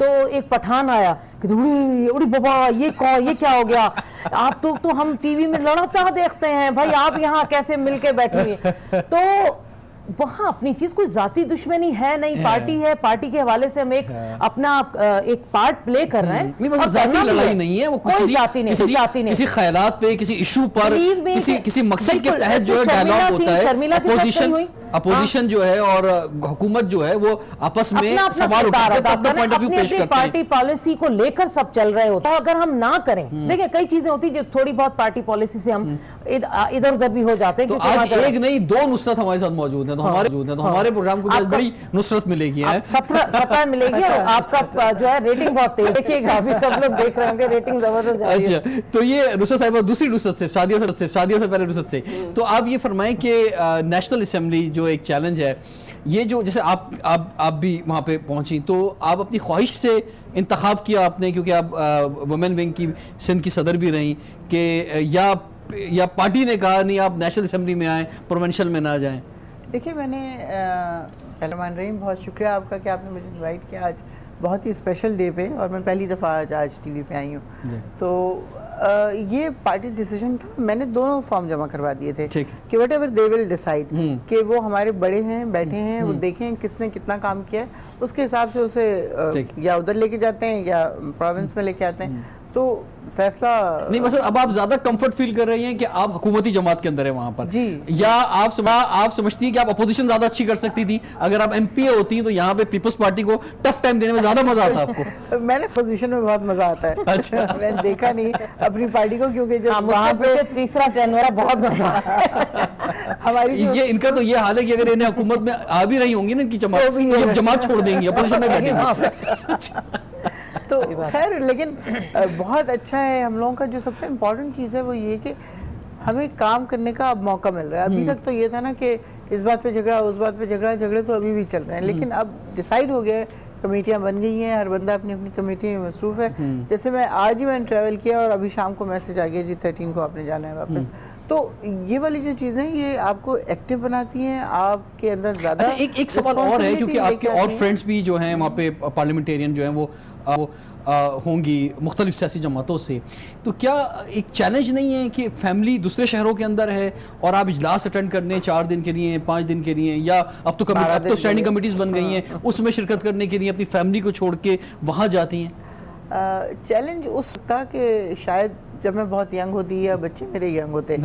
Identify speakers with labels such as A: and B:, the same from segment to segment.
A: تو ایک پٹھان آیا کہ اڑی بابا یہ کون, یہ کیا ہو گیا, آپ تو ہم ٹی وی میں لڑتا دیکھتے ہیں بھائی, آپ یہاں کیسے مل کے بیٹھے ہوئے. تو وہاں اپنی چیز کوئی ذاتی دشمنی ہے نہیں, پارٹی ہے, پارٹی کے حوالے سے ہم ایک اپنا ایک پارٹ پلے کر رہے ہیں.
B: اور ذاتی لڑائی نہیں ہے, وہ
A: کوئی ذاتی نہیں,
B: کسی خیالات پہ, کسی ایشو پر, کسی مقصد کے تحت جو ہے ڈائلاگ ہوتا ہے. اپوزیشن جو ہے اور حکومت جو ہے وہ آپس میں سوال اٹھاتے ہیں, اپنا پوائنٹ آف ویو پیش کرتے ہیں.
A: پارٹی پالیسی کو لے کر سب چل رہے ہوتا ہے. اگر ہم نہ کریں, دیکھیں کئی چیزیں ہوتی ہیں جو تھوڑی بہت پارٹی پالیسی سے ہم ادھر ادھر بھی ہو جاتے ہیں.
B: تو آج ایک نہیں دو نصرت ہمارے ساتھ موجود ہیں, تو ہمارے پروگرام کو بڑی نصرت ملے گی,
A: فتح ملے گی. اور آپ کا جو ہے ریٹنگ بہت تیز, دیکھیے گا ابھی سب لوگ دیکھ رہے ہوں گے, ریٹنگ زبردست جا رہی ہے.
B: اچھا, تو یہ نصرت صاحبہ دوسری نصرت سے, شادیہ سے پہلے نصرت سے, تو آپ یہ فرمائیں کہ نیشنل اسمبلی جو ایک چیلنج ہے, یہ جو جیسے آپ بھی وہاں پہ پہنچی, تو آپ اپنی خواہش سے انتخاب کیا آپ نے, کیونکہ آپ وومن ونگ کی سندھ کی صدر بھی رہیں, کہ یا پارٹی نے کہا نہیں آپ نیشنل اسمبلی میں آئیں, پروونشل میں نہ جائیں؟
C: دیکھیے میں نے رحمان رحیم, بہت شکریہ آپ کا کہ آپ نے مجھے انوائٹ کیا آج بہت ہی اسپیشل ڈے پہ, اور میں پہلی دفعہ آج ٹی وی پہ آئی ہوں. تو یہ پارٹی ڈیسیجن تھا, میں نے دونوں فارم جمع کروا دیے تھے کہ what ever they will decide, کہ وہ ہمارے بڑے ہیں, بیٹھے ہیں, وہ دیکھیں کس نے کتنا کام کیا ہے, اس کے حساب سے اسے یا ادھر لے کے جاتے ہیں یا پروونس میں لے کے آتے ہیں. تو فیصلہ
B: نہیں, مثلا اب آپ زیادہ کمفرٹ فیل کر رہی ہیں کہ آپ حکومتی جماعت کے اندر ہیں وہاں پر, یا آپ سمجھتی ہیں کہ آپ اپوزیشن زیادہ اچھی کر سکتی تھی, اگر آپ ایم پی اے ہوتی ہیں تو یہاں پہ پیپلز پارٹی کو ٹف ٹائم دینے میں زیادہ مزہ آتا آپ کو؟
C: میں نے پوزیشن میں بہت مزہ آتا ہے. اچھا, میں نے دیکھا نہیں اپنی پارٹی کو, کیونکہ جب وہاں پہ
A: تیسرا ٹرن میرا بہت مزہ
C: ہماری
B: یہ ان کا تو یہ حال ہے کہ اگر انہیں حکومت میں آ بھی رہی ہوں گی نا ان کی جماعت چھوڑ دیں گی, اپوزیشن میں بیٹھیں گے.
C: تو خیر, لیکن بہت اچھا ہے. ہم لوگوں کا جو سب سے امپورٹنٹ چیز ہے وہ یہ کہ ہمیں کام کرنے کا اب موقع مل رہا ہے. ابھی تک تو یہ تھا نا کہ اس بات پہ جھگڑا, اس بات پہ جھگڑا, جھگڑے تو ابھی بھی چل رہے ہیں, لیکن اب ڈیسائیڈ ہو گیا ہے, کمیٹیاں بن گئی ہیں, ہر بندہ اپنی اپنی کمیٹی میں مصروف ہے. جیسے میں آج ہی میں نے ٹریول کیا اور ابھی شام کو میسج آ گیا جی 13 کو آپ نے جانا ہے واپس. تو یہ والی جو چیزیں یہ آپ کو ایکٹیو بناتی ہیں, آپ کے اندر زیادہ.
B: اچھا, ایک سوال اور ہے, کیونکہ آپ کے اور فرینڈس بھی جو ہیں وہاں پہ پارلیمنٹیرین جو ہیں وہ ہوں گی مختلف سیاسی جماعتوں سے, تو کیا ایک چیلنج نہیں ہے کہ فیملی دوسرے شہروں کے اندر ہے اور آپ اجلاس اٹینڈ کرنے 4 دن کے لیے, 5 دن کے لیے, یا اب تو اسٹینڈنگ کمیٹیز بن گئی ہیں, اس میں شرکت کرنے کے لیے اپنی فیملی کو چھوڑ کے وہاں جاتی ہیں؟
C: چیلنج اس تھا کہ شاید جب میں بہت ینگ ہوتی یا بچے میرے ینگ ہوتے,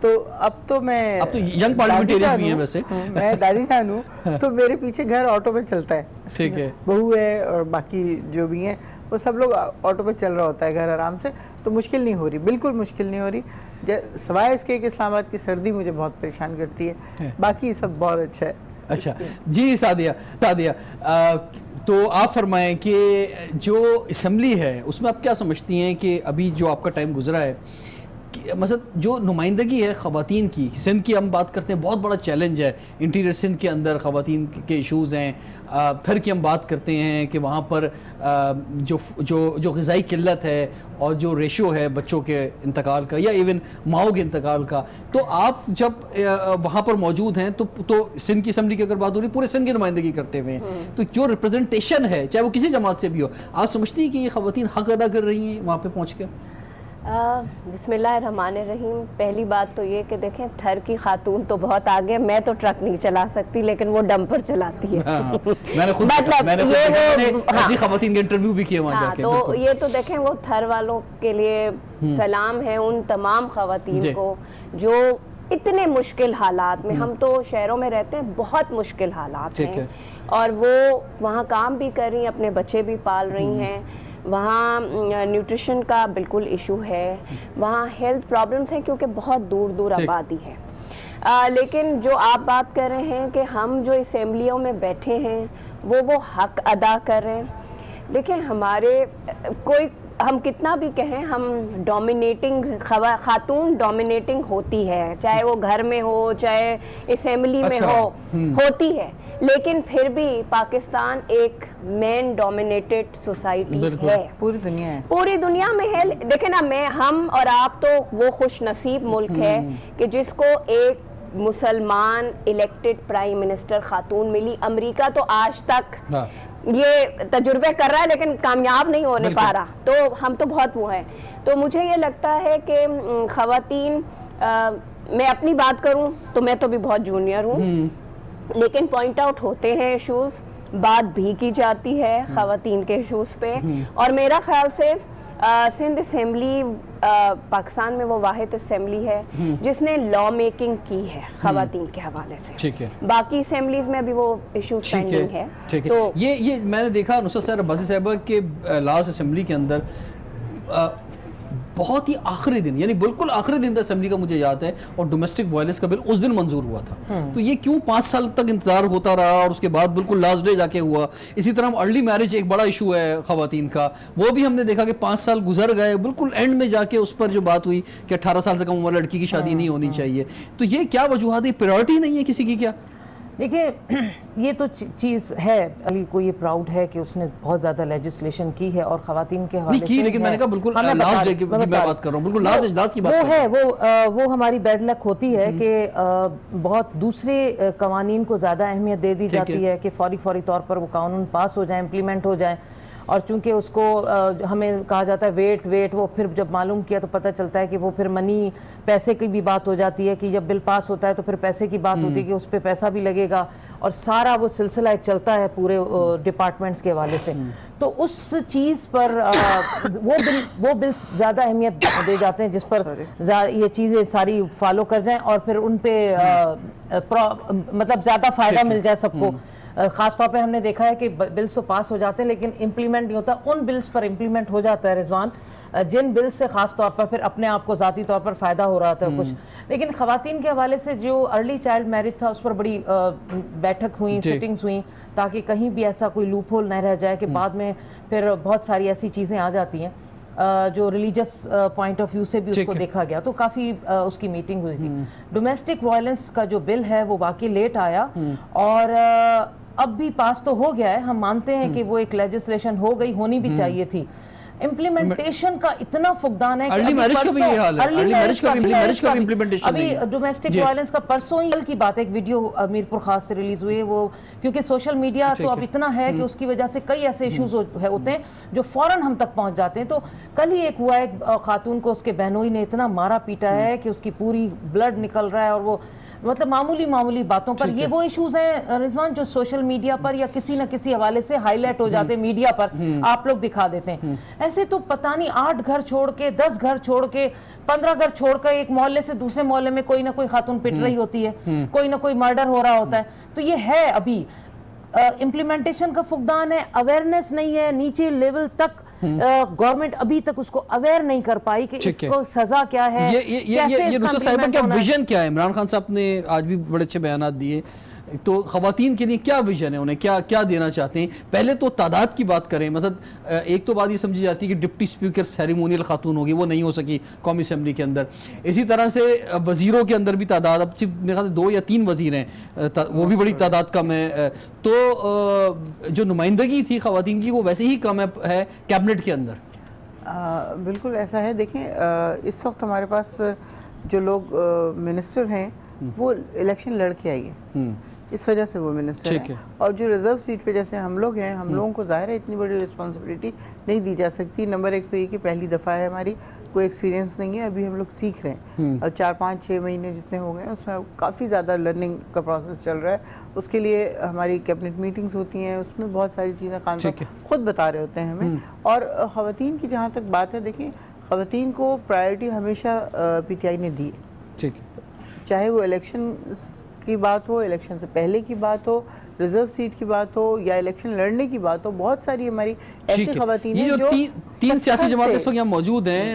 C: تو اب تو
B: ینگ پارلیمنٹیرین بھی ہیں ویسے,
C: میں دادی جان ہوں, تو میرے پیچھے گھر آٹو میں چلتا ہے.
B: ٹھیک ہے,
C: بہو ہے اور باقی جو بھی ہیں وہ سب لوگ آٹو پہ چل رہا ہوتا ہے گھر آرام سے. تو مشکل نہیں ہو رہی, بالکل مشکل نہیں ہو رہی, سوائے اس کے کہ اسلام آباد کی سردی مجھے بہت پریشان کرتی ہے, باقی سب بہت اچھا ہے.
B: اچھا جی, سعدیہ تو آپ فرمائیں کہ جو اسمبلی ہے اس میں آپ کیا سمجھتی ہیں کہ ابھی جو آپ کا ٹائم گزرا ہے, مثلا جو نمائندگی ہے خواتین کی, سندھ کی ہم بات کرتے ہیں بہت بڑا چیلنج ہے, انٹیریئر سندھ کے اندر خواتین کے ایشوز ہیں, تھر کی ہم بات کرتے ہیں کہ وہاں پر جو غذائی قلت ہے اور جو ریشو ہے بچوں کے انتقال کا یا ایون ماؤں کے انتقال کا, تو آپ جب وہاں پر موجود ہیں تو سندھ کی اسمبلی کی اگر بات ہو رہی, پورے سندھ کی نمائندگی کرتے ہوئے ہیں, تو جو ریپرزنٹیشن ہے چاہے وہ کسی جماعت سے بھی ہو, آپ سمجھتی ہیں کہ یہ خواتین حق ادا کر رہی ہیں وہاں پہ پہنچ کے؟
D: بسم اللہ الرحمن الرحیم. پہلی بات تو یہ کہ دیکھیں تھر کی خاتون تو بہت آگے, میں تو ٹرک نہیں چلا سکتی لیکن وہ ڈمپر چلاتی ہے.
B: میں نے خود ایسی خواتین کے انٹرویو بھی کیے وہاں جا کے.
D: تو یہ تو دیکھیں وہ تھر والوں کے لیے سلام ہے ان تمام خواتین کو جو اتنے مشکل حالات میں, ہم تو شہروں میں رہتے ہیں, بہت مشکل حالات ہیں, اور وہ وہاں کام بھی کر رہی ہیں, اپنے بچے بھی پال رہی ہیں, وہاں نیوٹریشن کا بالکل ایشو ہے, وہاں ہیلتھ پرابلمز ہیں کیونکہ بہت دور دور آبادی ہے. لیکن جو آپ بات کر رہے ہیں کہ ہم جو اسمبلیوں میں بیٹھے ہیں وہ حق ادا کر رہے ہیں, دیکھیں ہمارے ہم کتنا بھی کہیں, ہم ڈومینیٹنگ خاتون ڈومینیٹنگ ہوتی ہے, چاہے وہ گھر میں ہو چاہے اسمبلی میں ہوتی ہے, لیکن پھر بھی پاکستان ایک مین ڈومینیٹڈ سوسائٹی ہے, پوری دنیا میں ہے. دیکھیں نا, ہم اور آپ تو وہ خوش نصیب ملک ہے کہ جس کو ایک مسلمان الیکٹڈ پرائم منسٹر خاتون ملی. امریکہ تو آج تک یہ تجربے کر رہا ہے لیکن کامیاب نہیں ہونے پا رہا، تو ہم تو بہت وہ ہیں. تو مجھے یہ لگتا ہے کہ خواتین، میں اپنی بات کروں تو میں تو بھی بہت جونیئر ہوں، لیکن پوائنٹ آؤٹ ہوتے ہیں ایشوز، بات بھی کی جاتی ہے خواتین کے ایشوز پہ. اور میرا خیال سے سندھ اسمبلی پاکستان میں وہ واحد اسمبلی ہے جس نے لا میکنگ کی ہے خواتین کے حوالے سے. باقی اسمبلیز میں بھی وہ ایشوز پینڈنگ ہے.
B: تو یہ میں نے دیکھا نصرت سحر عباسی صاحبہ کے لاس اسمبلی کے اندر بہت ہی آخری دن، یعنی بالکل آخری دن تھا اسمبلی کا، مجھے یاد ہے، اور ڈومیسٹک وائلنس کا بل اس دن منظور ہوا تھا. تو یہ کیوں 5 سال تک انتظار ہوتا رہا اور اس کے بعد بالکل لاسٹ ڈے جا کے ہوا؟ اسی طرح ارلی میرج ایک بڑا ایشو ہے خواتین کا، وہ بھی ہم نے دیکھا کہ 5 سال گزر گئے، بالکل اینڈ میں جا کے اس پر جو بات ہوئی کہ 18 سال سے کم عمر لڑکی کی شادی نہیں ہونی چاہیے. تو یہ کیا وجوہات ہے؟ پریورٹی نہیں ہے کسی کی کیا؟
A: دیکھیں یہ تو چیز ہے، علی کو یہ پراؤڈ ہے کہ اس نے بہت زیادہ لیجسلیشن کی ہے اور خواتین کے حوالے سے، لیکن میں نے کہا بالکل لاسٹ ڈے کی میں بات کر رہا ہوں، بالکل لاسٹ کی بات وہ ہے، وہ ہماری بیڈ لک ہوتی ہے کہ بہت دوسرے قوانین کو زیادہ اہمیت دے دی جاتی ہے کہ فوری طور پر وہ قانون پاس ہو جائیں، امپلیمنٹ ہو جائیں. اور چونکہ اس کو ہمیں کہا جاتا ہے ویٹ، وہ پھر جب معلوم کیا تو پتہ چلتا ہے کہ وہ پھر منی، پیسے کی بھی بات ہو جاتی ہے کہ جب بل پاس ہوتا ہے تو پھر پیسے کی بات ہوتی ہے کہ اس پہ پیسہ بھی لگے گا، اور سارا وہ سلسلہ ایک چلتا ہے پورے ڈپارٹمنٹس کے حوالے سے. تو اس چیز پر وہ بلز زیادہ اہمیت دے جاتے ہیں جس پر یہ چیزیں ساری فالو کر جائیں اور پھر ان پہ مطلب زیادہ فائدہ مل جائے سب کو. خاص طور پہ ہم نے دیکھا ہے کہ بلز تو پاس ہو جاتے ہیں لیکن امپلیمنٹ نہیں ہوتا. ان بلز پر امپلیمنٹ ہو جاتا ہے رضوان جن بلز سے خاص طور پر پھر اپنے آپ کو ذاتی طور پر فائدہ ہو رہا تھا کچھ. لیکن خواتین کے حوالے سے جو ارلی چائلڈ میرج تھا اس پر بڑی بیٹھک ہوئی، سیٹنگز ہوئیں تاکہ کہیں بھی ایسا کوئی لوپ ہول نہ رہ جائے کہ بعد میں پھر بہت ساری ایسی چیزیں آ جاتی ہیں جو ریلیجس پوائنٹ آف ویو سے بھی اس کو دیکھا گیا. تو کافی اس کی میٹنگ ہوئی تھی. ڈومیسٹک وائلنس کا جو بل ہے وہ واقعی لیٹ آیا اور اب بھی پاس تو ہو گیا ہے، ہم مانتے ہیں کہ وہ ایک لیجسلیشن ہو گئی، ہونی بھی چاہیے تھی. امپلیمنٹیشن کا اتنا فقدان ہے
B: ارلی میرج کا بھی یہ حال ہے، ارلی میرج کا بھی امپلیمنٹیشن نہیں ہے.
A: ابھی ڈومیسٹک وائلنس کا پرسوں ہی کی بات ہے، ایک ویڈیو میرپور خاص سے ریلیز ہوئی ہے، وہ کیونکہ سوشل میڈیا تو اب اتنا ہے کہ اس کی وجہ سے کئی ایسے ایشوز ہوتے ہیں جو فوراً ہم تک پہنچ جاتے ہیں. تو کل ہی ایک ہوا ہے خاتون کو اس کے بہنوئی نے اتنا مارا پیٹا ہے کہ اس کی پوری بلڈ نکل رہا ہے، اور وہ مطلب معمولی باتوں پر. یہ وہ ایشوز ہیں رضوان جو سوشل میڈیا پر یا کسی نہ کسی حوالے سے ہائی لائٹ ہو جاتے ہیں میڈیا پر، آپ لوگ دکھا دیتے ہیں. ایسے تو پتہ نہیں 8 گھر چھوڑ کے 10 گھر چھوڑ کے 15 گھر چھوڑ کے ایک محلے سے دوسرے محلے میں کوئی نہ کوئی خاتون پٹ رہی ہوتی ہے، کوئی نہ کوئی مرڈر ہو رہا ہوتا ہے. تو یہ ہے ابھی امپلیمنٹیشن کا فقدان ہے، اویئرنیس نہیں ہے نیچے لیول تک. گورنمنٹ ابھی تک اس کو اویئر نہیں کر پائی کہ اس کو سزا کیا ہے.
B: یہ نصرت صاحبہ کا ویژن کیا ہے؟ عمران خان صاحب نے آج بھی بڑے اچھے بیانات دیے، تو خواتین کے لیے کیا ویژن ہے، انہیں کیا دینا چاہتے ہیں؟ پہلے تو تعداد کی بات کریں، مثلا ایک تو بات یہ سمجھی جاتی ہے کہ ڈپٹی اسپیکر سیریمونیل خاتون ہوگی، وہ نہیں ہو سکی قومی اسمبلی کے اندر. اسی طرح سے وزیروں کے اندر بھی تعداد اب صرف میرے خیال سے 2 یا 3 وزیر ہیں، وہ بھی بڑی تعداد کم ہے. تو جو نمائندگی تھی خواتین کی وہ ویسے ہی کم ہے کیبنٹ کے اندر.
C: بالکل ایسا ہے. دیکھیں اس وقت ہمارے پاس جو لوگ منسٹر ہیں وہ الیکشن لڑ کے آئی ہے، اس وجہ سے وہ منسٹر ہیں. اور جو ریزرو سیٹ پہ جیسے ہم لوگ ہیں، ہم لوگوں کو ظاہر ہے اتنی بڑی رسپانسبلٹی نہیں دی جا سکتی. نمبر 1 تو یہ کہ پہلی دفعہ ہے، ہماری کوئی ایکسپیرینس نہیں ہے، ابھی ہم لوگ سیکھ رہے ہیں. اور 4-5-6 مہینے جتنے ہو گئے ہیں اس میں کافی زیادہ لرننگ کا پروسیس چل رہا ہے. اس کے لیے ہماری کیبنٹ میٹنگز ہوتی ہیں، اس میں بہت ساری چیزیں خان صاحب خود بتا رہے ہوتے ہیں ہمیں. اور خواتین کی جہاں تک بات ہے، دیکھیں خواتین کو پرائرٹی ہمیشہ پی ٹی آئی نے دی ہے، چاہے وہ الیکشن کی بات ہو، الیکشن سے پہلے کی بات ہو، ریزرو سیٹ کی بات ہو یا الیکشن لڑنے کی بات ہو. بہت ساری ہماری ایسی خواتین ہیں جو
B: 3 سیاسی جماعتیں اس وقت یہاں موجود ہیں.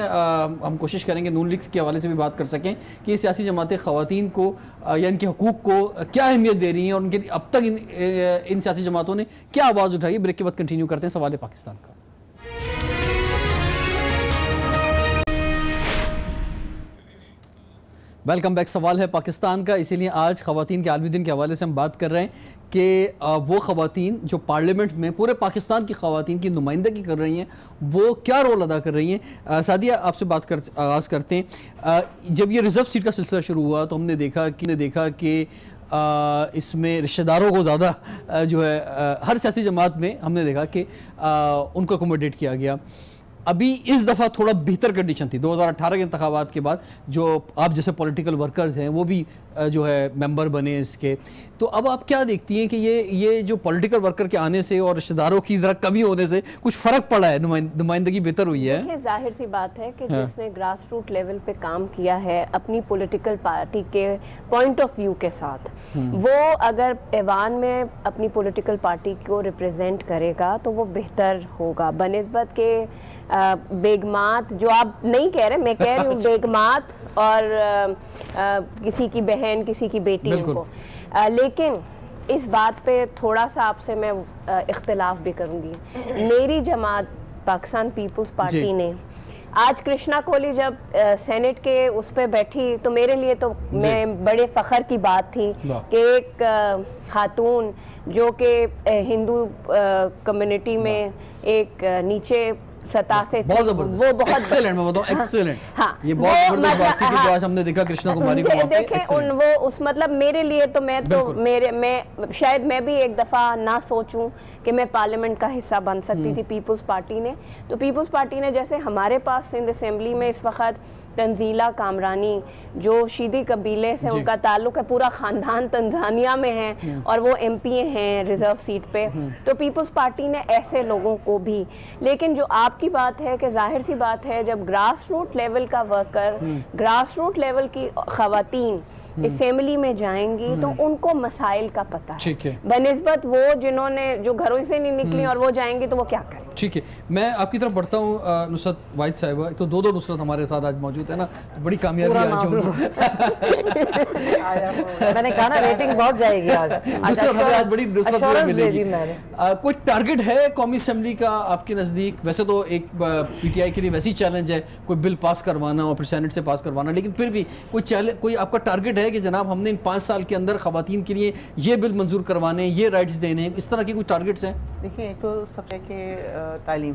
B: ہم کوشش کریں گے نون لیگ کے حوالے سے بھی بات کر سکیں کہ یہ سیاسی جماعتیں خواتین کو یا ان کے حقوق کو کیا اہمیت دے رہی ہیں اور ان کے اب تک ان سیاسی جماعتوں نے کیا آواز اٹھائی ہے. بریک کے بعد کنٹینیو کرتے ہیں سوال پاکستان کا. Welcome back. سوال ہے پاکستان کا. اسی لیے آج خواتین کے عالمی دن کے حوالے سے ہم بات کر رہے ہیں کہ وہ خواتین جو پارلیمنٹ میں پورے پاکستان کی خواتین کی نمائندگی کر رہی ہیں وہ کیا رول ادا کر رہی ہیں. سعدیہ آپ سے بات آغاز کرتے ہیں. جب یہ ریزرو سیٹ کا سلسلہ شروع ہوا تو ہم نے دیکھا کہ اس میں رشتہ داروں کو زیادہ جو ہے ہر سیاسی جماعت میں ہم نے دیکھا کہ ان کو اکوموڈیٹ کیا گیا. ابھی اس دفعہ تھوڑا بہتر کنڈیشن تھی 2018 کے انتخابات کے بعد, جو آپ جیسے پولیٹیکل ورکرز ہیں وہ بھی جو ہے ممبر بنے اس کے. تو اب آپ کیا دیکھتی ہیں کہ یہ جو پولیٹیکل ورکر کے آنے سے اور رشتہ داروں کی ذرا کمی ہونے سے کچھ فرق پڑا ہے, نمائندگی بہتر ہوئی ہے؟
D: ظاہر سی بات ہے کہ جس نے گراس روٹ لیول پہ کام کیا ہے اپنی پولیٹیکل پارٹی کے پوائنٹ آف ویو کے ساتھ, وہ اگر ایوان میں اپنی پولیٹیکل پارٹی کو ریپرزینٹ کرے گا تو وہ بہتر ہوگا بنسبت کے بیگمات, جو آپ نہیں کہہ رہے, میں کہہ رہی ہوں بیگمات اور کسی کی بہن کسی کی بیٹی کو. لیکن اس بات پہ تھوڑا سا آپ سے میں اختلاف بھی کروں گی. میری جماعت پاکستان پیپلز پارٹی نے آج کرشنا کولی جب سینٹ کے اس پہ بیٹھی تو میرے لیے تو میں بڑے فخر کی بات تھی کہ ایک خاتون جو کہ ہندو کمیونٹی میں ایک نیچے سطح سے
B: بہت وہ بہت ایکسیلنٹ, میں بتاؤں ایکسیلنٹ, یہ بہت زبردست بات تھی کہ جو آج ہم نے دیکھا کرشنا کماری کو وہاں پہ
D: دیکھیں وہ اس مطلب میرے لیے تو میں شاید میں بھی ایک دفعہ نہ سوچوں کہ میں پارلیمنٹ کا حصہ بن سکتی تھی پیپلز پارٹی نے. تو پیپلز پارٹی نے جیسے ہمارے پاس سندھ اسمبلی میں اس وقت تنزیلہ کامرانی جو شیدی قبیلے سے ان کا تعلق ہے, پورا خاندان تنزانیہ میں ہے اور وہ ایم پی ہیں ریزرو سیٹ پہ, تو پیپلز پارٹی نے ایسے لوگوں کو بھی. لیکن جو آپ کی بات ہے کہ ظاہر سی بات ہے جب گراس روٹ لیول کا ورکر, گراس روٹ لیول کی خواتین اسمبلی میں جائیں گی تو ان کو مسائل کا پتہ ہے بنسبت وہ جنہوں نے جو گھروں سے نہیں نکلی اور وہ جائیں گی تو وہ کیا کریں.
B: ٹھیک ہے, میں آپ کی طرف بڑھتا ہوں. نصرت واحد صاحبہ, تو دو نصرت ہمارے ساتھ آج موجود ہے نا, بڑی کامیابی آج ہوگی.
A: میں نے کہا نا ریٹنگ بہت جائے گی آج.
B: نصرت ہمیں آج بڑی نصرت ملے گی. کوئی ٹارگٹ ہے قومی اسمبلی کا آپ کے نزدیک؟ ویسے تو ایک پی ٹی آئی کے لیے ویسی چیلنج ہے کوئی بل پاس کروانا اور پھر سینٹ سے پاس کروانا, لیکن پھر بھی کوئی آپ کا ٹارگٹ ہے کہ جناب ہم نے ان 5 سال کے اندر خواتین کے لیے یہ بل منظور کروانے, یہ رائٹس دینے, اس طرح کے کوئی ٹارگٹس ہیں؟
C: دیکھیں ایک تو سب سے کہ تعلیم,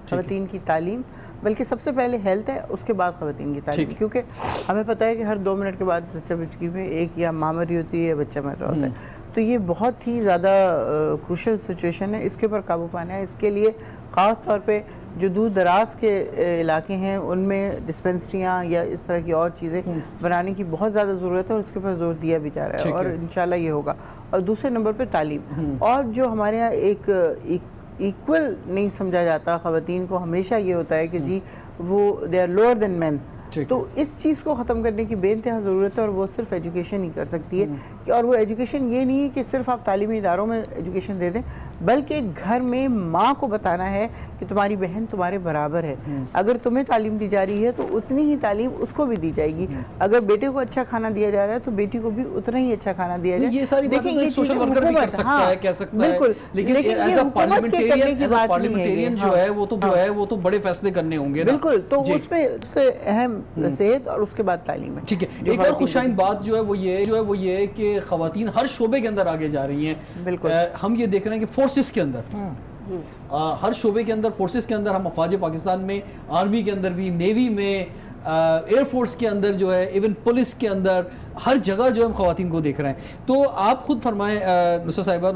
C: خواتین کی تعلیم, بلکہ سب سے پہلے ہیلتھ ہے, اس کے بعد خواتین کی تعلیم, کیونکہ ہمیں پتہ ہے کہ ہر 2 منٹ کے بعد بچگی میں ایک یا ماں مری ہوتی ہے یا بچہ مر رہا ہوتا ہے. تو یہ بہت ہی زیادہ کروشل سچویشن ہے, اس کے اوپر قابو پانا ہے. اس کے لیے خاص طور پہ جو دور دراز کے علاقے ہیں ان میں ڈسپنسریاں یا اس طرح کی اور چیزیں بنانے کی بہت زیادہ ضرورت ہے اور اس کے اوپر زور دیا بھی جا رہا ہے اور انشاءاللہ یہ ہوگا. اور دوسرے نمبر پہ تعلیم, اور جو ہمارے یہاں ایک ایکول نہیں سمجھا جاتا خواتین کو, ہمیشہ یہ ہوتا ہے کہ جی وہ دے آر لوور دین مین, تو اس چیز کو ختم کرنے کی بے انتہا ضرورت ہے. اور وہ صرف ایجوکیشن ہی کر سکتی ہے, اور وہ ایجوکیشن یہ نہیں ہے کہ صرف آپ تعلیمی اداروں میں ایجوکیشن دے دیں, بلکہ گھر میں ماں کو بتانا ہے کہ تمہاری بہن تمہارے برابر ہے. اگر تمہیں تعلیم دی جا رہی ہے تو اتنی ہی تعلیم اس کو بھی دی جائے گی. اگر بیٹے کو اچھا کھانا دیا جا رہا ہے تو بیٹی کو بھی اتنا ہی اچھا کھانا دیا جائے.
B: یہ ساری باتیں سوشل ورکر بھی کر سکتا ہے, کہہ سکتا ہے, لیکن ایز اے پارلیمنٹیرین جو ہے وہ تو بڑے فیصلے کرنے ہوں گے.
C: بالکل, تو اس میں سے اہم صحت اور اس کے بعد تعلیم ہے.
B: ٹھیک ہے, ایک اور خوشائند بات جو ہے وہ یہ ہے کہ خواتین ہر شعبے کے اندر آگے جا رہی ہیں. بالکل, ہم یہ دیکھ رہے ہیں کہ فورسز کے اندر, ہر شعبے کے اندر, فورسز کے اندر, ہم افواج پاکستان میں, آرمی کے اندر بھی, نیوی میں, ایئر فورس کے اندر جو ہے, ایون پولیس کے اندر, ہر جگہ جو ہم خواتین کو دیکھ رہے ہیں. تو آپ خود فرمائیں نصرت صاحبہ,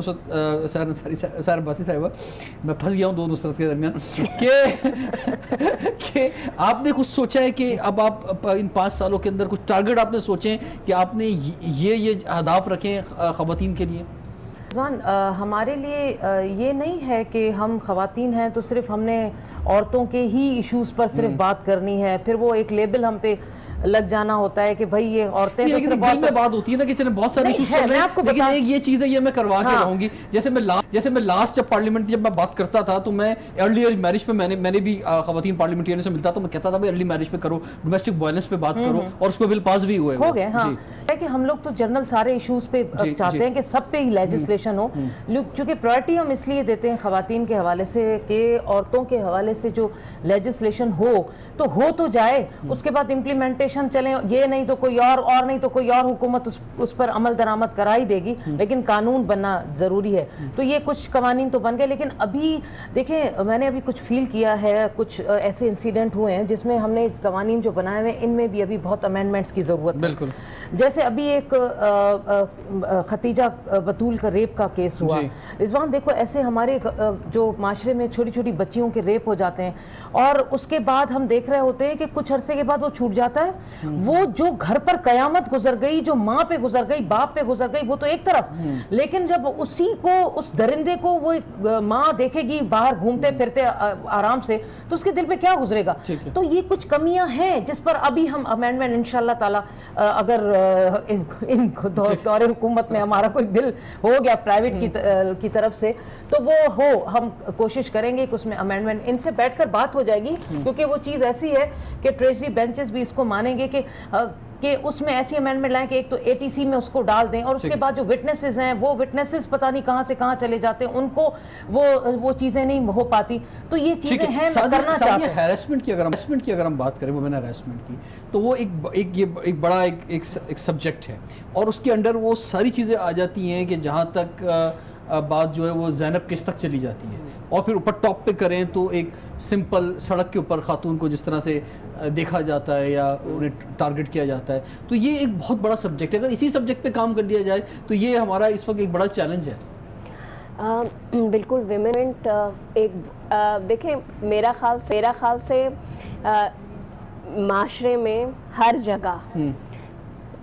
B: سہر عباسی صاحبہ, میں پھنس گیا ہوں دو نصرت کے درمیان, کہ آپ نے کچھ سوچا ہے کہ اب آپ ان 5 سالوں کے اندر کچھ ٹارگٹ آپ نے سوچیں کہ آپ نے یہ اہداف رکھیں خواتین کے لیے؟
A: ہمارے لیے یہ نہیں ہے کہ ہم خواتین ہیں تو صرف ہم نے عورتوں کے ہی ایشوز پر صرف بات کرنی ہے, پھر وہ ایک لیبل ہم پہ لگ جانا ہوتا ہے کہ بھائی یہ عورتیں
B: لیکن دل میں بات ہوتی ہے نا کہ چلیں بہت سارے ایشوز چل رہے ہیں, لیکن ایک یہ چیز ہے یہ میں کروا کے رہوں گی. جیسے میں لاسٹ جب پارلیمنٹ جب میں بات کرتا تھا تو میں ارلی میرج پہ میں نے بھی خواتین پارلیمنٹرین سے ملتا تو میں کہتا تھا بھائی ارلی میرج پہ کرو, ڈومیسٹک وائلنس پہ بات کرو, اور اس پہ بل پاس بھی ہوئے
A: ہو گئے. ہاں ہے کہ ہم لوگ تو جنرل سارے ایشوز پہ چاہتے ہیں کہ سب پہ ہی لیجسلیشن ہو, چونکہ پرائرٹی ہم اس لیے دیتے ہیں خواتین کے حوالے سے کہ عورتوں کے حوالے حوالے سے جو لیجسلیشن ہو تو جائے, اس کے بعد امپلیمنٹیشن چلیں, یہ نہیں تو کوئی اور نہیں تو کوئی اور حکومت اس پر عمل درآمد کرا ہی دے گی, لیکن قانون بننا ضروری ہے. تو یہ کچھ قوانین تو بن گئے, لیکن ابھی دیکھیں میں نے ابھی کچھ فیل کیا ہے, کچھ ایسے انسیڈنٹ ہوئے ہیں جس میں ہم نے قوانین جو بنائے ہوئے ان میں بھی ابھی بہت امینڈمنٹس کی ضرورت ہے.
B: بالکل.
A: جیسے ابھی ایک ختیجہ بطول کا ریپ کا کیس ہوا. رضوان دیکھو ایسے ہمارے جو معاشرے میں چھوٹی چھوٹی بچیوں کے ریپ ہو جاتے ہیں, اور اس کے بعد ہم دیکھ رہے ہوتے ہیں کہ کچھ عرصے کے بعد وہ چھوٹ جاتا ہے. وہ جو گھر پر قیامت گزر گئی, جو ماں پہ گزر گئی, باپ پہ گزر گئی, وہ تو ایک طرف, لیکن جب اسی کو, اس درندے کو وہ ماں دیکھے گی باہر گھومتے پھرتے آرام سے, تو اس کے دل پہ کیا گزرے گا. تو یہ کچھ کمیاں ہیں جس پر ابھی ہم امینڈمنٹ انشاءاللہ تعالی, اگر ان دور حکومت میں ہمارا کوئی بل ہو گیا پرائیویٹ کی طرف سے, تو وہ ہم کوشش کریں گے کہ اس میں امینڈمنٹ, ان سے بیٹھ کر بات ہو جائے گی, کیونکہ وہ چیز ایسی ہے کہ ٹریجری بینچز بھی اس کو مانیں گے کہ اس میں ایسی امینڈمنٹ لائیں کہ ایک تو اے ٹی سی میں اس کو ڈال دیں, اور اس کے بعد جو وٹنسز ہیں وہ وٹنسز پتہ نہیں کہاں سے کہاں چلے جاتے ہیں, ان کو وہ چیزیں نہیں ہو پاتی. تو یہ چیزیں ہیں کرنا چاہتے ہیں.
B: ہیراسمنٹ کی اگر ہم بات کریں, وومن ہیراسمنٹ کی, تو وہ ایک بڑا ایک سبجیکٹ ہے, اور اس کے انڈر وہ ساری چیزیں آ جاتی ہیں کہ جہاں تک بات جو ہے وہ زینب کس تک چلی جاتی ہے, اور پھر اوپر ٹاپ پہ کریں تو ایک سمپل سڑک کے اوپر خاتون کو جس طرح سے دیکھا جاتا ہے یا انہیں ٹارگٹ کیا جاتا ہے. تو یہ ایک بہت بڑا سبجیکٹ ہے. اگر اسی سبجیکٹ پہ کام کر لیا جائے تو یہ ہمارا اس وقت ایک بڑا چیلنج ہے.
D: بالکل. ویمنٹ ایک دیکھیں, میرا خیال سے معاشرے میں ہر جگہ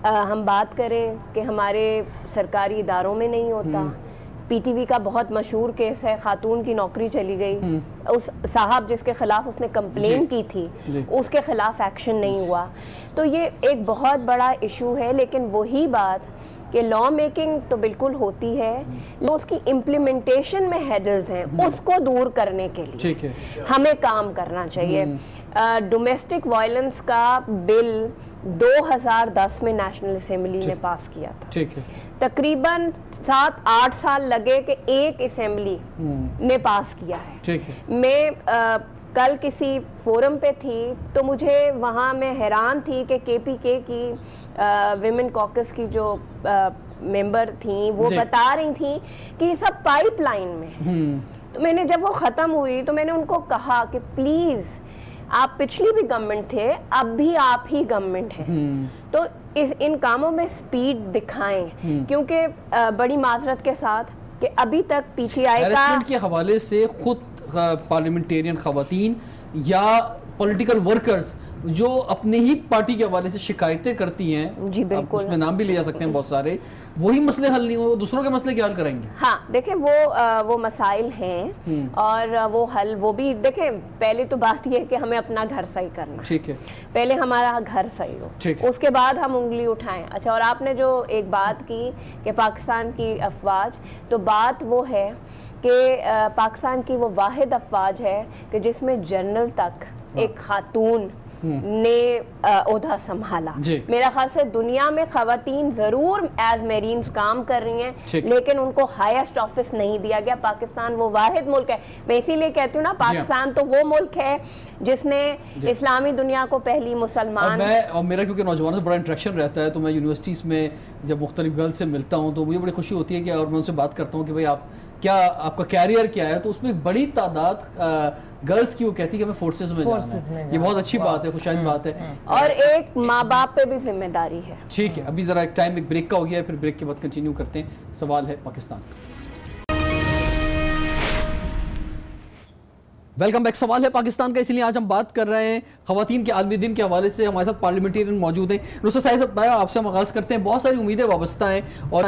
D: ہم بات کریں کہ ہمارے سرکاری اداروں میں نہیں ہوتا. پی ٹی وی کا بہت مشہور کیس ہے, خاتون کی نوکری چلی گئی, اس صاحب جس کے خلاف اس نے کمپلین کی تھی اس کے خلاف ایکشن نہیں ہوا. تو یہ ایک بہت بڑا ایشو ہے. لیکن وہی بات کہ لا میکنگ تو بالکل ہوتی ہے, اس کی امپلیمنٹیشن میں ہیڈلز ہیں, اس کو دور کرنے کے لیے ہمیں کام کرنا چاہیے. ڈومیسٹک وائلنس کا بل 2010 میں نیشنل اسمبلی نے پاس کیا تھا. تقریباً 7-8 سال لگے کہ ایک اسمبلی نے پاس کیا ہے. میں کل کسی فورم پہ تھی تو مجھے وہاں میں حیران تھی کہ کے پی کے کی ویمن کوکس کی جو ممبر تھیں وہ بتا رہی تھیں کہ یہ سب پائپ لائن میں. تو میں نے جب وہ ختم ہوئی تو میں نے ان کو کہا کہ پلیز آپ پچھلی بھی گورنمنٹ تھے, اب بھی آپ ہی گورنمنٹ ہیں, تو ان کاموں میں سپیڈ دکھائیں. کیونکہ بڑی معذرت کے ساتھ کہ ابھی تک پی ٹی آئی
B: ہیراسمنٹ کے حوالے سے خود پارلیمنٹیرین خواتین یا پولیٹیکل ورکرز جو اپنے ہی پارٹی کے حوالے سے شکایتیں کرتی ہیں,
D: جی بالکل,
B: اس میں نام بھی لے جا سکتے ہیں بہت سارے, وہی مسئلے حل نہیں ہوئے, وہ دوسروں کے مسئلے کیا حل کریں گے؟
D: ہاں دیکھیں وہ مسائل ہیں, اور وہ حل وہ بھی دیکھیں. پہلے تو بات یہ ہے کہ ہمیں اپنا گھر صحیح کرنا, ٹھیک ہے, پہلے ہمارا گھر صحیح ہو, اس کے بعد ہم انگلی اٹھائیں. اچھا, اور آپ نے جو ایک بات کی کہ پاکستان کی افواج, تو بات وہ ہے کہ پاکستان کی وہ واحد افواج ہے کہ جس میں جنرل تک ایک خاتون نے عہدہ سنبھالا. میرا خیال سے دنیا میں خواتین ضرور ایز میرینز کام کر رہی ہیں, لیکن ان کو ہائیسٹ آفس نہیں دیا گیا. پاکستان وہ واحد ملک ہے, میں اسی لیے کہتی ہوں نا, پاکستان تو وہ ملک ہے جس نے اسلامی دنیا کو پہلی مسلمان.
B: اور میرا کیونکہ نوجوانوں سے بڑا انٹریکشن رہتا ہے, تو میں یونیورسٹیز میں جب مختلف گرلز سے ملتا ہوں تو مجھے بڑی خوشی ہوتی ہے کہ, اور میں ان سے بات کرتا ہوں کہ بھائی آپ کا کیریئر کیا ہے, تو اس میں بڑی تعداد گرلز کی وہ کہتی ہے کہ ہمیں فورسز میں جانا ہے. یہ بہت اچھی بات ہے, خوشائند بات ہے,
D: اور ایک ماں باپ پہ بھی ذمہ داری ہے.
B: ٹھیک ہے, ابھی ذرا ایک بریک کا ہو گیا ہے, پھر بریک کے بعد کنٹینیو کرتے ہیں. سوال ہے پاکستان. Welcome back. سوال ہے پاکستان کا, اس لیے آج ہم بات کر رہے ہیں خواتین کے عالمی دن کے حوالے سے. ہمارے ساتھ پارلیمنٹیرین موجود ہیں. نصرت صاحب, آپ سے ہم آغاز کرتے ہیں. بہت ساری امیدیں وابستہ ہیں, اور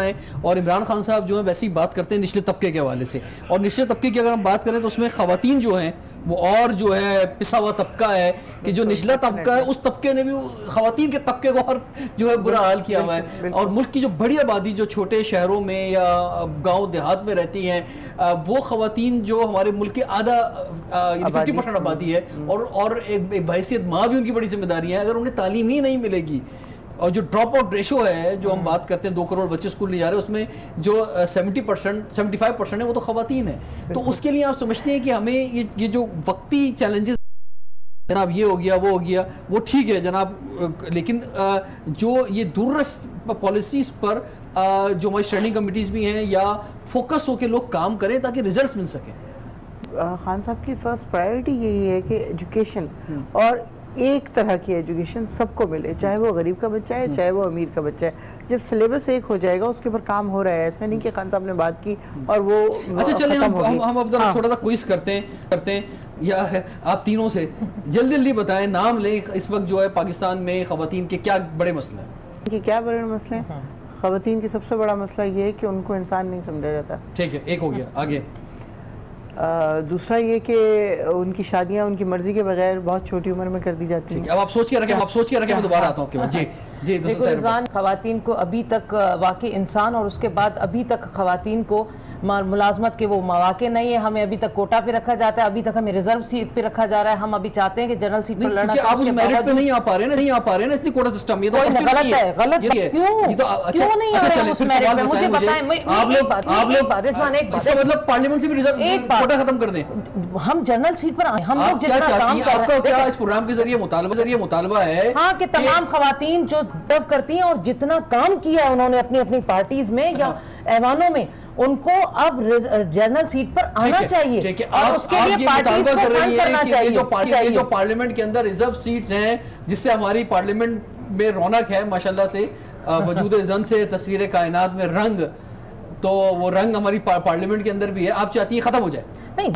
B: عمران خان صاحب جو ہیں ویسے ہی بات کرتے ہیں نچلے طبقے کے حوالے سے. اور نچلے طبقے کی اگر ہم بات کریں تو اس میں خواتین جو ہیں وہ اور جو ہے پسا ہوا طبقہ ہے, کہ جو نچلا طبقہ ہے اس طبقے نے بھی خواتین کے طبقے کو اور جو ہے برا حال کیا ہوا ہے. اور ملک کی جو بڑی آبادی جو چھوٹے شہروں میں یا گاؤں دیہات میں رہتی ہیں, وہ خواتین جو ہمارے ملک کے آدھا 50% آبادی ہے, اور ایک بحیثیت ماں بھی ان کی بڑی ذمہ داری ہے. اگر انہیں تعلیم ہی نہیں ملے گی, اور جو ڈراپ آؤٹ ریشو ہے جو ہم بات کرتے ہیں 2 کروڑ بچے اسکول نہیں جا رہے اس میں جو 75% ہے وہ تو خواتین ہیں. تو اس کے لیے آپ سمجھتے ہیں کہ ہمیں یہ جو وقتی چیلنجز جناب یہ ہو گیا وہ ہو گیا وہ ٹھیک ہے جناب, لیکن جو یہ دوررس پالیسیز پر جو ہماری اسٹینڈنگ کمیٹیز بھی ہیں یا فوکس ہو کے لوگ کام کریں تاکہ ریزلٹس مل سکیں.
C: خان صاحب کی فرسٹ پرائیورٹی یہی ہے کہ ایجوکیشن, اور ایک طرح کی ایجوکیشن سب کو ملے, چاہے وہ غریب کا بچہ ہے چاہے وہ امیر کا بچہ ہے. جب سلیبس ایک ہو جائے گا اس کے اوپر کام ہو رہا ہے, ایسا نہیں کہ خان صاحب نے بات کی اور وہ
B: اچھا چلیں ہم اب ذرا چھوٹا سا کوئز کرتے ہیں یا آپ تینوں سے جلدی بتائیں, نام لیں اس وقت جو ہے پاکستان میں خواتین کے کیا بڑے مسئلے ہیں.
C: کہ کیا بڑے مسئلے ہیں؟ خواتین کی سب سے بڑا مسئلہ یہ ہے کہ ان کو انسان نہیں سمجھا جاتا.
B: ٹھیک ہے, ایک ہو گیا. آگے
C: دوسرا یہ کہ ان کی شادیاں ان کی مرضی کے بغیر بہت چھوٹی عمر میں کر دی جاتی ہیں.
B: اب آپ سوچ کے رکھیں میں دوبارہ آتا ہوں آپ کے بعد. جی
A: دیکھو رضوان, خواتین کو ابھی تک واقعی انسان, اور اس کے بعد ابھی تک خواتین کو ملازمت کے وہ مواقع نہیں ہے. ہمیں ابھی تک کوٹا پہ رکھا جاتا ہے, ابھی تک ہمیں ریزرو سیٹ پہ رکھا جا رہا ہے. ہم ابھی چاہتے ہیں کہ جنرل سیٹ پر لڑنا,
B: آپ اس میرٹ پہ نہیں آ پا رہے نا اس لیے کوٹا سسٹم. یہ تو
A: غلط ہے. غلط کیوں نہیں آ رہے اس میرٹ پہ؟ مجھے بتائیں. آپ لوگ رضوان ایک بات,
B: مطلب پارلیمنٹ سے بھی ریزرو کوٹا ختم کر دیں.
A: ہم جنرل سیٹ پر آئے, ہم لوگ
B: کیا چاہتی ہیں؟ آپ کا کیا اس پروگرام کے ذریعے مطالبہ ہے
A: ہاں کہ تمام خواتین جو ڈرو کرتی ہیں اور جتنا کام کیا ہے انہوں نے اپنی اپنی پارٹیز میں یا ایوانوں میں, ان کو اب جنرل سیٹ پر آنا چاہیے اور اس کے لیے پارٹیز کو فنڈ کرنا چاہیے.
B: جو پارلیمنٹ کے اندر ریزرو سیٹس ہیں جس سے ہماری پارلیمنٹ میں رونق ہے ماشاءاللہ سے, وجود زن سے تصویر کائنات میں رنگ, تو وہ رنگ ہماری پارلیمنٹ کے اندر بھی ہے. آپ چاہتی ہیں ختم ہو جائے؟
A: نہیں,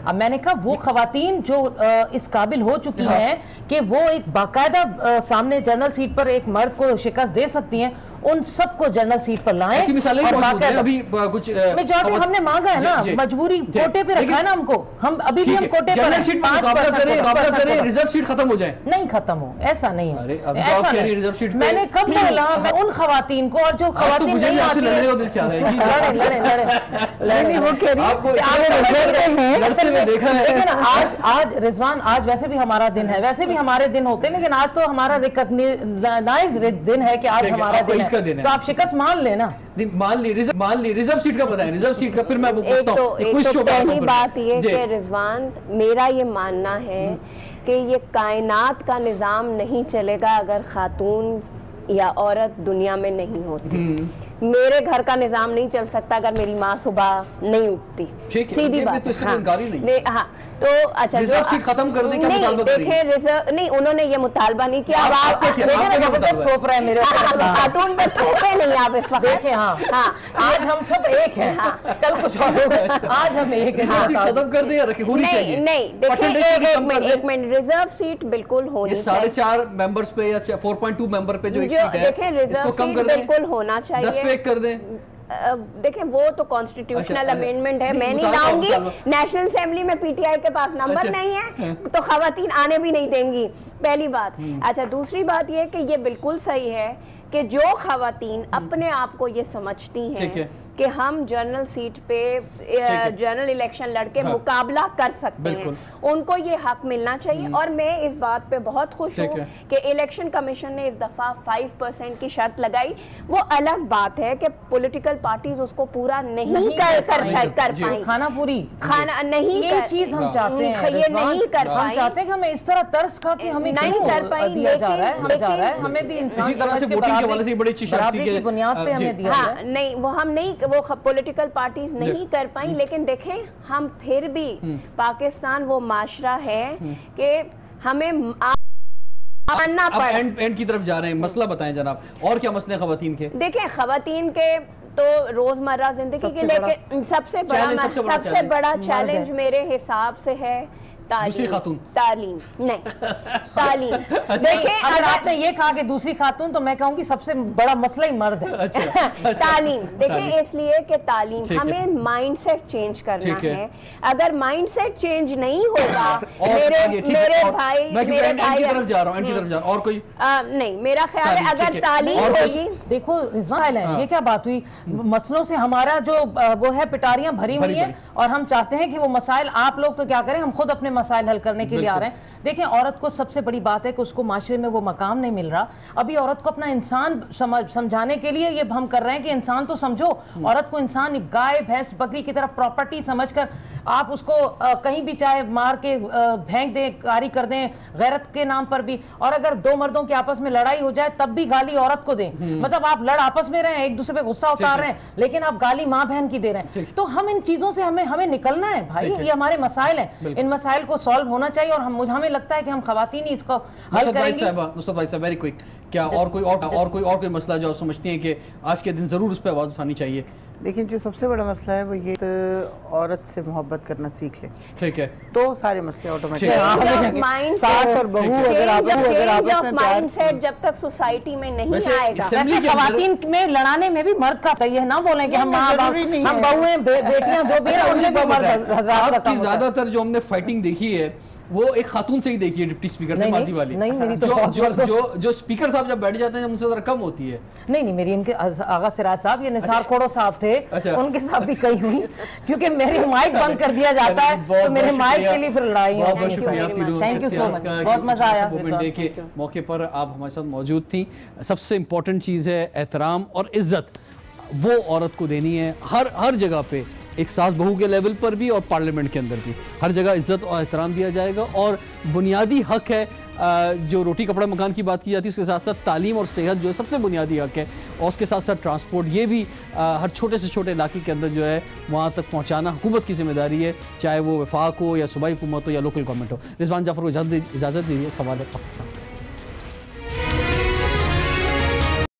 A: اب میں نے کہا وہ خواتین جو اس قابل ہو چکی ہیں کہ وہ ایک باقاعدہ سامنے جنرل سیٹ پر ایک مرد کو شکست دے سکتی ہیں, ان سب کو جنرل سیٹ پر لائیں.
B: ایسی مثالیں موجود ہیں ابھی کچھ
A: میجورٹی ہم نے مانگا ہے نا, مجبوری کوٹے پہ رکھا ہے نا ہم کو. ہم ابھی بھی ہم کوٹے پر
B: جنرل سیٹ پر مقابلہ کریں, ریزرو سیٹ ختم ہو جائے.
A: نہیں ختم ہو, ایسا نہیں ہے. میں نے کب بولا میں ان خواتین کو, اور جو خواتین نہیں آتی آج رضوان, آج ویسے بھی ہمارا دن ہے, ویسے بھی ہمارے دن ہوتے ہیں, لیکن آج تو ہمارا ریکگنائز دن ہے کہ آج ہمارا دن ہے, تو آپ شکست مان لیں نا.
B: مان لی ریزرو سیٹ کا بتائیں, ریزرو سیٹ کا. پھر میں
D: ایک تو پہلی بات یہ کہ رضوان, میرا یہ ماننا ہے کہ یہ کائنات کا نظام نہیں چلے گا اگر خاتون یا عورت دنیا میں نہیں ہوتی. میرے گھر کا نظام نہیں چل سکتا اگر میری ماں صبح نہیں اٹھتی. سیدھی بات. ہاں تو اچھا
B: ریزرو سیٹ ختم کر دیں, کیا مطالبہ کر رہی ہیں؟
D: نہیں, انہوں نے یہ مطالبہ نہیں کیا.
A: خاتون میں تھوپے نہیں آپ اس وقت دیکھیں. ہاں آج ہم سب ایک ہیں, کل کچھ اور ہوگا, آج ہم ایک ہیں.
B: ختم کر دیں یا ہونی چاہیے؟
D: نہیں دیکھیں, ایک منٹ, ریزرو سیٹ بالکل ہونی چاہیے.
B: 4.5 ممبرز پہ یا 4.2 ممبر پہ جو ایک سیٹ ہے
D: دیکھیں ریزرو سیٹ بالکل ہونا چاہیے.
B: 10 پہ ایک کر دیں.
D: دیکھیں وہ تو کانسٹیٹیوشنل امینڈمنٹ ہے, میں نہیں لاؤں گی. نیشنل اسمبلی میں پی ٹی آئی کے پاس نمبر نہیں ہے تو خواتین آنے بھی نہیں دیں گی, پہلی بات. اچھا دوسری بات یہ کہ یہ بالکل صحیح ہے کہ جو خواتین اپنے آپ کو یہ سمجھتی ہیں کہ ہم جنرل سیٹ پہ جنرل الیکشن لڑ کے مقابلہ کر سکتے ہیں, ان کو یہ حق ملنا چاہیے. اور میں اس بات پہ بہت خوش ہوں کہ الیکشن کمیشن نے اس دفعہ 5% کی شرط لگائی. وہ الگ بات ہے کہ پولیٹیکل پارٹیز اس کو پورا نہیں کر پائیں,
A: کھانا پوری
D: کھانا نہیں,
A: یہ چیز ہم چاہتے ہیں,
D: یہ نہیں کر پائیں.
A: ہم چاہتے ہیں کہ ہمیں اس طرح ترس کھا کے ہمیں
D: نہیں کر پائیں,
A: دیا جا رہا ہے, ہمیں بھی
B: اسی طرح سے ووٹنگ کے حوالے سے بڑی اچھی شرط کی
A: بنیاد پہ ہمیں دیا ہے.
D: نہیں وہ ہم نہیں, وہ پولیٹیکل پارٹیز نہیں کر پائیں, لیکن دیکھیں ہم پھر بھی پاکستان وہ معاشرہ ہے کہ ہمیں ماننا پڑا.
B: اینڈ کی طرف جا رہے ہیں, مسئلہ بتائیں جناب, اور کیا مسئلے خواتین کے؟
D: دیکھیں خواتین کے تو روزمرہ زندگی کے, لیکن سب سے بڑا چیلنج میرے حساب سے ہے
B: دوسری خاتون.
D: تعلیم نہیں, تعلیم.
A: دیکھیں اگر آپ نے یہ کہا کہ دوسری خاتون, تو میں کہوں گی سب سے بڑا مسئلہ ہی مرد ہے.
D: تعلیم دیکھیں اس لیے کہ تعلیم, ہمیں مائنڈ سیٹ چینج کرنا ہے. اگر مائنڈ سیٹ چینج نہیں ہوگا, میرے بھائی
B: اور کوئی
D: نہیں, میرا خیال ہے اگر تعلیم ہوگی.
A: دیکھو رضوان, یہ کیا بات ہوئی, مسئلوں سے ہمارا جو وہ ہے پٹاریاں بھری ہوئی ہیں, اور ہم چاہتے ہیں کہ وہ مسائل آپ لوگ تو کیا کریں, ہم خود اپنے مسائل حل کرنے کے لیے آ رہے ہیں. دیکھیں عورت کو سب سے بڑی بات ہے کہ اس کو معاشرے میں وہ مقام نہیں مل رہا. ابھی عورت کو اپنا انسان سمجھانے کے لیے یہ ہم کر رہے ہیں کہ انسان تو سمجھو, عورت کو انسان گائے بھینس بکری کی طرف پراپرٹی سمجھ کر آپ اس کو کہیں بھی چاہے مار کے پھینک دیں, کاری کر دیں غیرت کے نام پر بھی, اور اگر دو مردوں کے آپس میں لڑائی ہو جائے تب بھی گالی عورت کو دیں. مطلب آپ لڑ آپس میں رہے ہیں, ایک دوسرے پہ غصہ اتار رہے ہیں, لیکن آپ گالی ماں بہن کی دے رہے ہیں. تو ہم ان چیزوں سے ہمیں نکلنا ہے بھائی, یہ ہمارے مسائل ہیں, ان مسائل کو سالو ہونا چاہیے, اور ہمیں لگتا ہے کہ ہم خواتین ہی اس کو حل کریں گے.
B: نصرت بھائی صاحب ویری کوئک, کیا اور کوئی مسئلہ جو آپ سمجھتی ہیں کہ آج کے دن ضرور اس پہ آواز اٹھانی چاہیے؟
C: لیکن جو سب سے بڑا مسئلہ ہے وہ یہ عورت سے محبت کرنا سیکھ لیں,
B: ٹھیک ہے,
C: تو سارے مسئلے آٹومیٹک. ساس اور بہو اگر آپس میں
D: مائنڈ سیٹ جب تک سوسائٹی میں نہیں آئے گا.
A: خواتین میں لڑانے میں بھی مرد کا یہ نہ بولیں کہ ہم بہویں بیٹیاں جو بھی ہیں ان میں بھی مرد حضرات کا کام.
B: زیادہ تر جو ہم نے فائٹنگ دیکھی ہے وہ ایک خاتون سے ہی دیکھی ہے, ڈپٹی اسپیکر سے, ماضی والی, جو اسپیکر صاحب جب بیٹھ جاتے ہیں ان سے ذرا کم ہوتی ہے.
A: نہیں میری ان کے آغا سراج صاحب, یہ نثار کھوڑو صاحب تھے, ان کے ساتھ بھی کئی ہوئی, کیونکہ میری مائک بند کر دیا جاتا ہے تو میرے مائک کے لیے پھر لڑائی ہوتی ہے.
B: بہت شکریہ آپ تینوں شخصیات کا,
A: بہت مزہ آیا.
B: وومن ڈے کے موقع پر آپ ہمارے ساتھ موجود تھیں. سب سے امپورٹنٹ چیز ہے احترام اور عزت, وہ عورت کو دینی ہے ہر جگہ پہ, ایک ساس بہو کے لیول پر بھی اور پارلیمنٹ کے اندر بھی, ہر جگہ عزت اور احترام دیا جائے گا. اور بنیادی حق ہے جو روٹی کپڑا مکان کی بات کی جاتی ہے, اس کے ساتھ ساتھ تعلیم اور صحت جو ہے سب سے بنیادی حق ہے, اور اس کے ساتھ ساتھ ٹرانسپورٹ, یہ بھی ہر چھوٹے سے چھوٹے علاقے کے اندر جو ہے وہاں تک پہنچانا حکومت کی ذمہ داری ہے, چاہے وہ وفاق ہو یا صوبائی حکومت ہو یا لوکل گورنمنٹ ہو. رضوان جعفر کو اجازت دیجیے, سوال ہے پاکستان.